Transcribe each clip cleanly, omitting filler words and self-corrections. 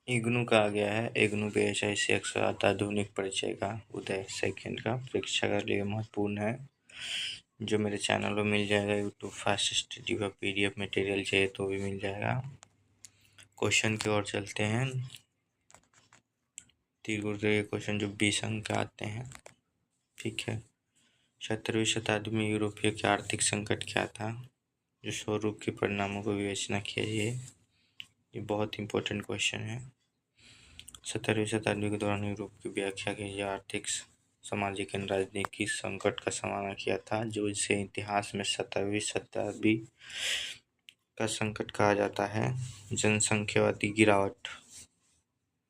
इग्नू का आ गया है। इग्नू PSI से 107 आधुनिक परिचय का उदय सेकंड का परीक्षा के लिए महत्वपूर्ण है, जो मेरे चैनल पर मिल जाएगा। यूट्यूब फास्ट स्टडी का PDF मटेरियल चाहिए तो भी मिल जाएगा। क्वेश्चन की ओर चलते हैं। 3 गुरुत्वीय क्वेश्चन जो 20 अंक के आते हैं। ठीक है। 17वीं शताब्दी में यूरोपीय के आर्थिक संकट क्या था, जो स्वरूप के परिणामों को विवेचना कीजिए। ये बहुत इंपॉर्टेंट क्वेश्चन है। 17वीं शताब्दी के दौरान यूरोप की व्याख्या कीजिए। आर्थिक, सामाजिक एवं राजनीतिक संकट का सामना किया था, जो इसे इतिहास में 17वीं शताब्दी का संकट कहा जाता है। जनसंख्यावादी गिरावट,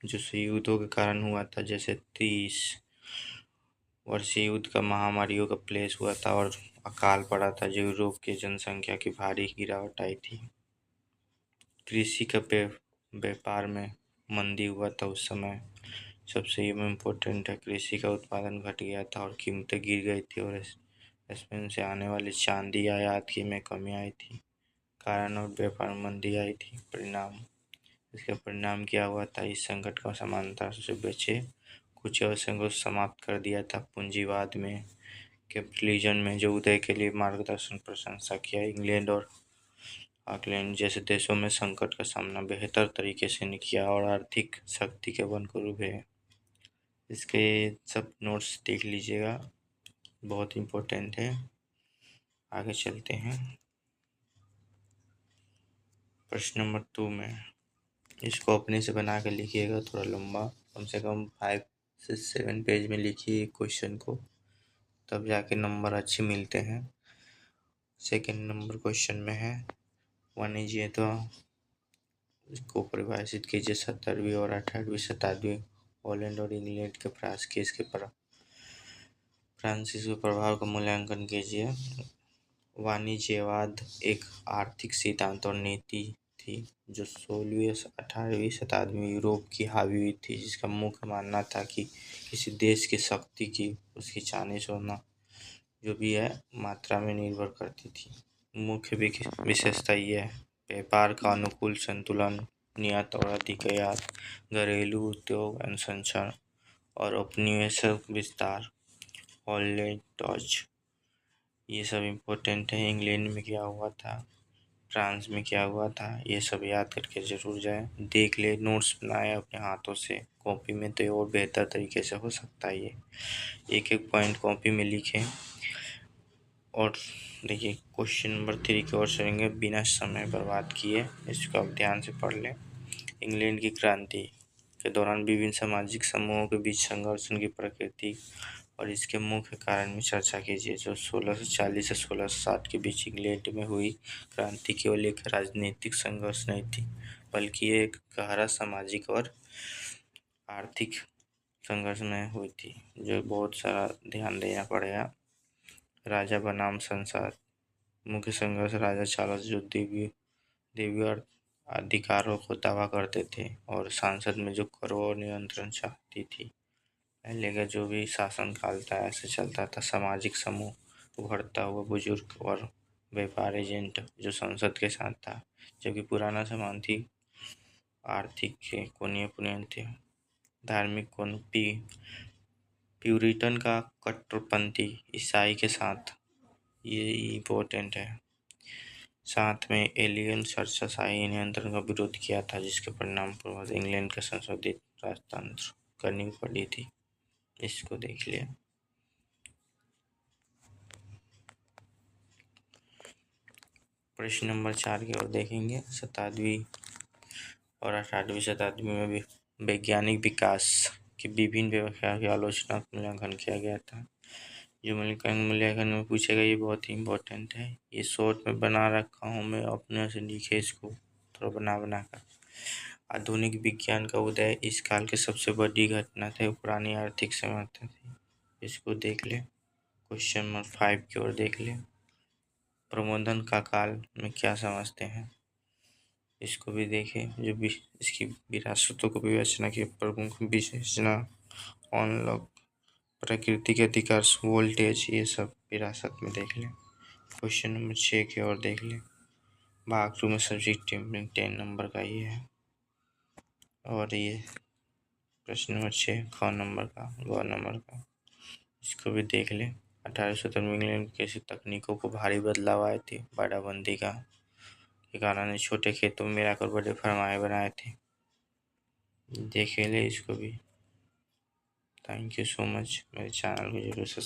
जो युद्धों के कारण हुआ था, जैसे 30 वर्षीय युद्ध का, महामारियों का प्लेस हुआ था और अकाल पड़ा था, जो यूरोप की जनसंख्या की भारी गिरावट आई थी। कृषि का व्यापार में मंदी हुआ था उस समय, सबसे इम्पोर्टेंट है। कृषि का उत्पादन घट गया था और कीमतें गिर गई थी, और स्पेन से आने वाली चांदी आयात की में कमी आई थी। कारण और व्यापार में मंदी आई थी। परिणाम, इसका परिणाम क्या हुआ था? इस संकट का समानता से बचे, कुछ अवसरों को समाप्त कर दिया था। पूंजीवाद में, कैपिटलिज्म में जो उदय के लिए मार्गदर्शन प्रशंसा किया। इंग्लैंड और आयरलैंड जैसे देशों में संकट का सामना बेहतर तरीके से नहीं किया और आर्थिक शक्ति के बन को डूबे। इसके सब नोट्स देख लीजिएगा, बहुत इम्पोर्टेंट है। आगे चलते हैं। प्रश्न नंबर 2 में इसको अपने से बना कर लिखिएगा, थोड़ा लंबा, कम से कम 5 से 7 पेज में लिखिए क्वेश्चन को, तब जाके नंबर अच्छे मिलते हैं। सेकंड नंबर क्वेश्चन में है वाणिज्य, तो इसको परिभाषित कीजिए। 17वीं और 18वीं शताब्दी हॉलैंड और इंग्लैंड के प्रयास के इसके पर फ्रांसीसी प्रभाव का मूल्यांकन कीजिए। वाणिज्यवाद एक आर्थिक सिद्धांत और नीति थी, जो 16वीं 18वीं शताब्दी में यूरोप की हावी हुई थी, जिसका मुख्य मानना था कि किसी देश की शक्ति की उसकी चाहने चोरना जो भी है मात्रा में निर्भर करती थी। मुख्य विशेषता ये है: व्यापार का अनुकूल संतुलन, नियत और अधिक आयात, घरेलू उद्योग एवं संचार और औपनिवेशिक विस्तार। हॉलैंड, डच, ये सब इम्पोर्टेंट है। इंग्लैंड में क्या हुआ था, फ्रांस में क्या हुआ था, ये सब याद करके ज़रूर जाए। देख ले, नोट्स बनाए अपने हाथों से, कॉपी में तो और बेहतर तरीके से हो सकता है। ये एक एक पॉइंट कॉपी में लिखें। और देखिए क्वेश्चन नंबर 3 की ओर चलेंगे बिना समय बर्बाद किए, इसको आप ध्यान से पढ़ लें। इंग्लैंड की क्रांति के दौरान विभिन्न सामाजिक समूहों के बीच संघर्षण की प्रकृति और इसके मुख्य कारण में चर्चा कीजिए। जो 1640 से 1660 के बीच इंग्लैंड में हुई क्रांति केवल एक राजनीतिक संघर्ष नहीं थी, बल्कि ये एक गहरा सामाजिक और आर्थिक संघर्ष में हुई थी, जो बहुत सारा ध्यान देना पड़ेगा। राजा बनाम संसार, मुख्य संघर्ष राजा चार्ल्स, जो देवी और अधिकारों को दावा करते थे, और सांसद में जो करों और नियंत्रण चाहती थी। पहले का जो भी शासनकाल था ऐसे चलता था। सामाजिक समूह, उभरता हुआ बुजुर्ग और व्यापार एजेंट जो संसद के साथ था, जबकि पुराना समान थी आर्थिक के कोने पुनियन थे। धार्मिक कोण, प्यूरिटन का कट्टरपंथी ईसाई के साथ, ये इम्पोर्टेंट है। साथ में एलियन चर्चाशाही नियंत्रण का विरोध किया था, जिसके परिणाम पूर्वक इंग्लैंड का संशोधित राजतंत्र करनी पड़ी थी। इसको देख लिया। प्रश्न नंबर 4 की ओर देखेंगे। 17वीं और 18वीं शताब्दी में भी वैज्ञानिक विकास की विभिन्न व्याख्या की आलोचना मूल्यांकन किया गया था। जो मूल्यांकन में पूछेगा, ये बहुत ही इम्पोर्टेंट है। ये शॉर्ट में बना रखा हूँ मैं, अपने से लिखे इसको थोड़ा बना कर। आधुनिक विज्ञान का उदय इस काल की सबसे बड़ी घटना थी, पुरानी आर्थिक समस्या थी। इसको देख ले। क्वेश्चन नंबर 5 की ओर देख ले। प्रबंधन का काल में क्या समझते हैं, इसको भी देखें। जो इसकी विरासतों को विवेचना की प्रमुख विशेषणा, अनलॉक, प्राकृतिक अधिकार, वोल्टेज, ये सब विरासत में देख लें। क्वेश्चन नंबर 6 की ओर देख लें। भाग 2 में सब्जेक्टिव 10 नंबर का ये है। और ये प्रश्न नंबर 6 ग नंबर का, इसको भी देख लें। 1870 में इंग्लैंड में कृषि तकनीकों को भारी बदलाव आए थे। बाड़ाबंदी का के कारण छोटे खेतों में मिलाकर बड़े फरमाए बनाए थे। देख ले इसको भी। Thank you so much. मेरे चैनल को जरूर सब्सक्राइब